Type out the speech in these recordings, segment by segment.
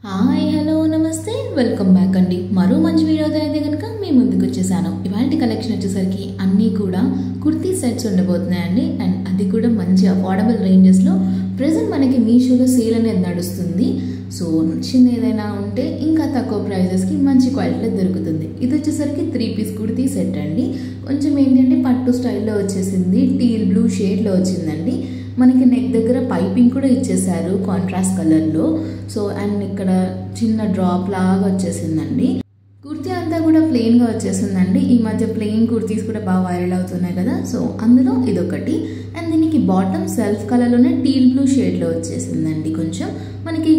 Hi hello నమస్తే welcome back అండి. మరో మంచి వీడియోతో అయితే కనుక మీ ముందుకు వచ్చేసాను. ఇవాళ కలెక్షన్ వచ్చేసరికి అన్నీ కూడా కుర్తీ సెట్స్ ఉండబోతున్నాయండి. అండ్ అది కూడా మంచి అఫోర్డబుల్ రేంజెస్లో ప్రెజెంట్ మనకి మీషోలో సేల్ అనేది నడుస్తుంది. సో నచ్చింది ఏదైనా ఉంటే ఇంకా తక్కువ ప్రైజెస్కి మంచి క్వాలిటీలో దొరుకుతుంది. ఇది వచ్చేసరికి 3 పీస్ కుర్తీ సెట్ అండి. కొంచెం ఏంటంటే పట్టు స్టైల్లో వచ్చేసింది, టీల్ బ్లూ షేడ్లో వచ్చిందండి. మనకి నెక్ దగ్గర పైపింగ్ కూడా ఇచ్చేసారు కాంట్రాస్ట్ కలర్లో. సో అండ్ ఇక్కడ చిన్న డ్రాప్ లాగా వచ్చేసిందండి. కుర్తీ అంతా కూడా ప్లెయిన్గా వచ్చేసిందండి. ఈ మధ్య ప్లెయిన్ కుర్తీస్ కూడా బాగా వైరల్ అవుతున్నాయి కదా, సో అందులో ఇదొకటి. అండ్ దీనికి బాటమ్ సెల్ఫ్ కలర్లోనే టీల్ బ్లూ షేడ్లో వచ్చేసిందండి. కొంచెం మనకి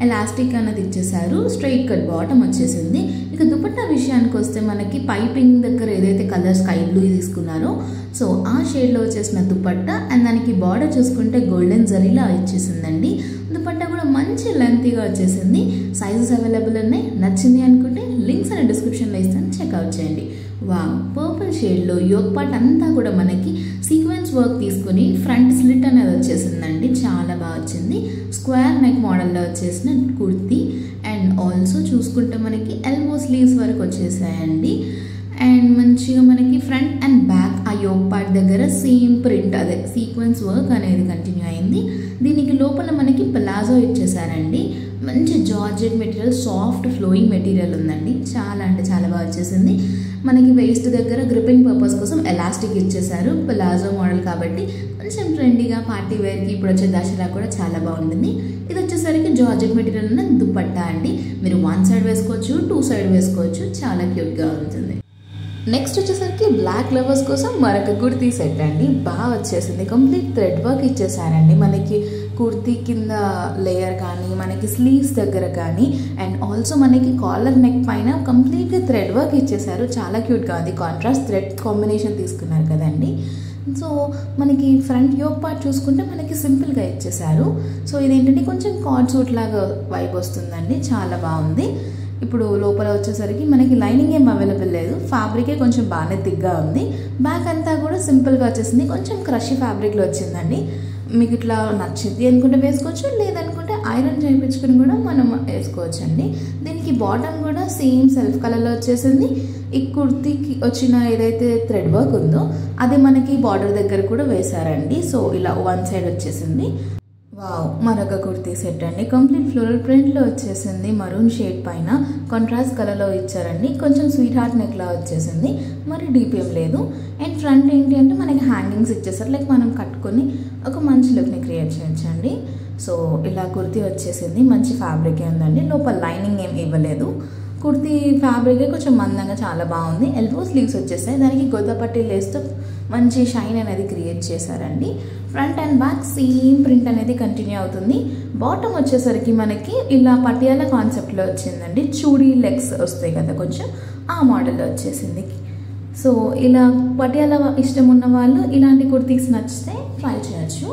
ఎలాస్టిక్ అనేది ఇచ్చేసారు, స్ట్రైట్ కట్ బాటమ్ వచ్చేసింది. ఇక దుపట్టా విషయానికి వస్తే మనకి పైపింగ్ దగ్గర ఏదైతే కలర్ స్కై బ్లూ తీసుకున్నారో సో ఆ షేడ్లో వచ్చేసిన దుపట్టా. అండ్ దానికి బార్డర్ చూసుకుంటే గోల్డెన్ జరీలా ఇచ్చేసిందండి. దుపట్టా కూడా మంచి లెంతీగా వచ్చేసింది. సైజెస్ అవైలబుల్ ఉన్నాయి. నచ్చింది అనుకుంటే లింక్స్ అనే డిస్క్రిప్షన్లో ఇస్తాను, చెక్అవుట్ చేయండి. వావ్, పర్పుల్ షేడ్లో యోక్ పార్ట్ అంతా కూడా మనకి సీక్వెన్స్ వర్క్ తీసుకుని ఫ్రంట్ స్లిట్ అనేది వచ్చేసిందండి. చాలా బాగా వచ్చింది. స్క్వేర్ నెక్ మోడల్లో వచ్చేసిన కుర్తీ. అండ్ ఆల్సో చూసుకుంటే మనకి ఎల్బో స్లీవ్స్ వరకు వచ్చేసాయండి. అండ్ మంచిగా మనకి ఫ్రంట్ అండ్ బ్యాక్ ఆ యోక్ పార్ట్ దగ్గర సేమ్ ప్రింట్, అదే సీక్వెన్స్ వర్క్ అనేది కంటిన్యూ అయింది. దీనికి లోపల మనకి ప్లాజో ఇచ్చేసారండి. మంచి georgette material, soft flowing material ఉందండి. చాలా అంటే చాలా బాగా వచ్చేసింది. మనకి వేస్ట్ దగ్గర గ్రిప్పింగ్ పర్పస్ కోసం ఎలాస్టిక్ ఇచ్చేసారు. ప్లాజో మోడల్ కాబట్టి కొంచెం ట్రెండీగా పార్టీ వేర్కి ఇప్పుడు వచ్చే దసరా కూడా చాలా బాగుంటుంది. ఇది వచ్చేసరికి జార్జెట్ మెటీరియల్ ఉన్న దుపట్టా అండి. మీరు 1 సైడ్ వేసుకోవచ్చు, 2 సైడ్ వేసుకోవచ్చు. చాలా క్యూట్గా ఉంటుంది. నెక్స్ట్ వచ్చేసరికి బ్లాక్ లవర్స్ కోసం మరొక కుర్తీ సెట్ అండి. బాగా వచ్చేసింది. కంప్లీట్ థ్రెడ్ వర్క్ ఇచ్చేసారండి. మనకి కుర్తీ కింద లేయర్ కానీ, మనకి స్లీవ్స్ దగ్గర కానీ, అండ్ ఆల్సో మనకి కాలర్ నెక్ పైన కంప్లీట్గా థ్రెడ్ వర్క్ ఇచ్చేసారు. చాలా క్యూట్గా ఉంది. కాంట్రాస్ట్ థ్రెడ్ కాంబినేషన్ తీసుకున్నారు కదండి. సో మనకి ఫ్రంట్ యోక్ పార్ట్ చూసుకుంటే మనకి సింపుల్గా ఇచ్చేసారు. సో ఇదేంటంటే కొంచెం కార్డ్ సూట్ లాగా వైబ్ వస్తుందండి. చాలా బాగుంది. ఇప్పుడు లోపల వచ్చేసరికి మనకి లైనింగ్ ఏం అవైలబుల్ లేదు. ఫ్యాబ్రికే కొంచెం బాగానే థిక్గా ఉంది. బ్యాక్ అంతా కూడా సింపుల్గా వచ్చేసింది. కొంచెం క్రషీ ఫ్యాబ్రిక్లో వచ్చిందండి. మీకు ఇట్లా నచ్చింది అనుకుంటే వేసుకోవచ్చు, లేదనుకుంటే ఐరన్ చేయించుకుని కూడా మనం వేసుకోవచ్చు అండి. దీనికి బాటమ్ కూడా సేమ్ సెల్ఫ్ కలర్లో వచ్చేసింది. ఈ కుర్తీకి వచ్చిన ఏదైతే థ్రెడ్ వర్క్ ఉందో అది మనకి బార్డర్ దగ్గర కూడా వేశారండి. సో ఇలా 1 సైడ్ వచ్చేసింది. వావ్, మరొక కుర్తీ సెట్ అండి. కంప్లీట్ ఫ్లోరల్ ప్రింట్లో వచ్చేసింది. మరూన్ షేడ్ పైన కాంట్రాస్ట్ కలర్లో ఇచ్చారండి. కొంచెం స్వీట్ హార్ట్ నెక్లా వచ్చేసింది. మరి డీప్ ఏం లేదు. అండ్ ఫ్రంట్ ఏంటి అంటే మనకి హ్యాంగింగ్స్ ఇచ్చేసారు. లైక్ మనం కట్టుకొని ఒక మంచి లుక్ని క్రియేట్ చేయొచ్చండి. సో ఇలా కుర్తీ వచ్చేసింది. మంచి ఫ్యాబ్రిక్ ఉందండి. లోపల లైనింగ్ ఏం ఇవ్వలేదు. కుర్తీ ఫ్యాబ్రికే కొంచెం మందంగా చాలా బాగుంది. ఎల్బో స్లీవ్స్ వచ్చేసాయి. దానికి గొద్దపట్టి లేస్తో మంచి షైన్ అనేది క్రియేట్ చేశారండి. Front and back same print అనేది కంటిన్యూ అవుతుంది. బాటమ్ వచ్చేసరికి మనకి ఇలా పటియాలా కాన్సెప్ట్లో వచ్చిందండి. చూడీ లెగ్స్ వస్తాయి కదా కొంచెం, ఆ మోడల్లో వచ్చేసింది. సో ఇలా పటియాలా ఇష్టం ఉన్న వాళ్ళు ఇలాంటి కుర్తీస్ నచ్చితే ట్రై చేయొచ్చు.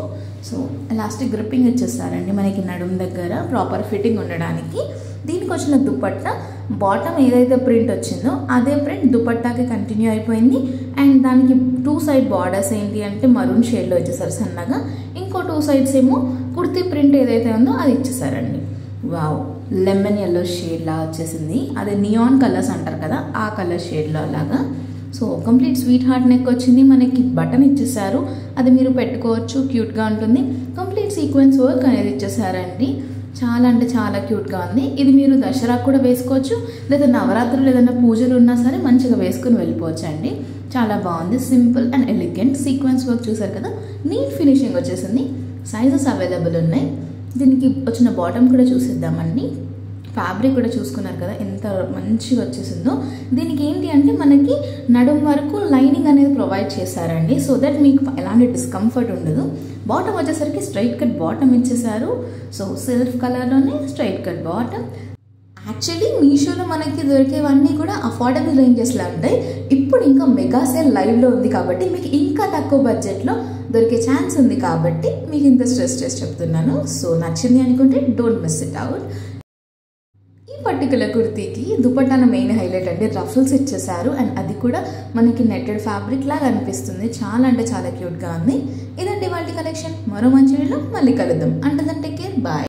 సో ఎలాస్టిక్ గ్రిప్పింగ్ ఇచ్చేస్తారండి మనకి నడుం దగ్గర ప్రాపర్ ఫిట్టింగ్ ఉండడానికి. దీనికి వచ్చిన దుపట్టా బాటమ్ ఏదైతే ప్రింట్ వచ్చిందో అదే ప్రింట్ దుపట్టాకి కంటిన్యూ అయిపోయింది. అండ్ దానికి 2 సైడ్ బార్డర్స్ ఏంటి అంటే మరూన్ షేడ్లో ఇచ్చేసారు సన్నగా. ఇంకో 2 సైడ్స్ ఏమో కుర్తీ ప్రింట్ ఏదైతే ఉందో అది ఇచ్చేసారండి. వావ్, లెమన్ ఎల్లో షేడ్లా వచ్చేసింది. అదే నియాన్ కలర్స్ అంటారు కదా, ఆ కలర్ షేడ్లో అలాగా. So complete sweet heart neck వచ్చింది. మనకి బటన్ ఇచ్చేసారు, అది మీరు పెట్టుకోవచ్చు, క్యూట్గా ఉంటుంది. కంప్లీట్ సీక్వెన్స్ వర్క్ అనేది ఇచ్చేసారండి. చాలా అంటే చాలా క్యూట్గా ఉంది. ఇది మీరు దసరాకు కూడా వేసుకోవచ్చు, లేదా నవరాత్రులు ఏదైనా పూజలు ఉన్నా సరే మంచిగా వేసుకుని వెళ్ళిపోవచ్చు అండి. చాలా బాగుంది. Simple and elegant sequence work చూసారు కదా, నీట్ ఫినిషింగ్ వచ్చేసింది. సైజెస్ అవైలబుల్ ఉన్నాయి. దీనికి వచ్చిన బాటమ్ కూడా చూసేద్దామండి. ఫ్యాబ్రిక్ కూడా చూసుకున్నారు కదా ఎంత మంచిగా వచ్చేసిందో. దీనికి ఏంటి అంటే మనకి నడుం వరకు లైనింగ్ అనేది ప్రొవైడ్ చేశారండి. సో దట్ మీకు ఎలాంటి డిస్కంఫర్ట్ ఉండదు. బాటమ్ వచ్చేసరికి స్ట్రైట్ కట్ బాటమ్ ఇచ్చేసారు. సో సెల్ఫ్ కలర్లోనే స్ట్రైట్ కట్ బాటమ్. యాక్చువల్లీ మీషోలో మనకి దొరికేవన్నీ కూడా అఫోర్డబుల్ రేంజెస్లో ఉంటాయి. ఇప్పుడు ఇంకా మెగా సేల్ లైవ్లో ఉంది కాబట్టి మీకు ఇంకా తక్కువ బడ్జెట్లో దొరికే ఛాన్స్ ఉంది కాబట్టి మీకు ఇంత స్ట్రెస్ చేసి చెప్తున్నాను. సో నచ్చింది అనుకుంటే don't miss it out. Particular కుర్తీకి దుపట్టాన మెయిన్ హైలైట్ అంటే రఫుల్స్ ఇచ్చేసారు. అండ్ అది కూడా మనకి నెట్టెడ్ ఫ్యాబ్రిక్ లాగా అనిపిస్తుంది. చాలా అంటే చాలా క్యూట్గా ఉంది. ఇదండి వాళ్ళ కలెక్షన్. మరో మంచి వీడియోలో మళ్ళీ కలుద్దాం. అంటే టేక్ కేర్, బాయ్.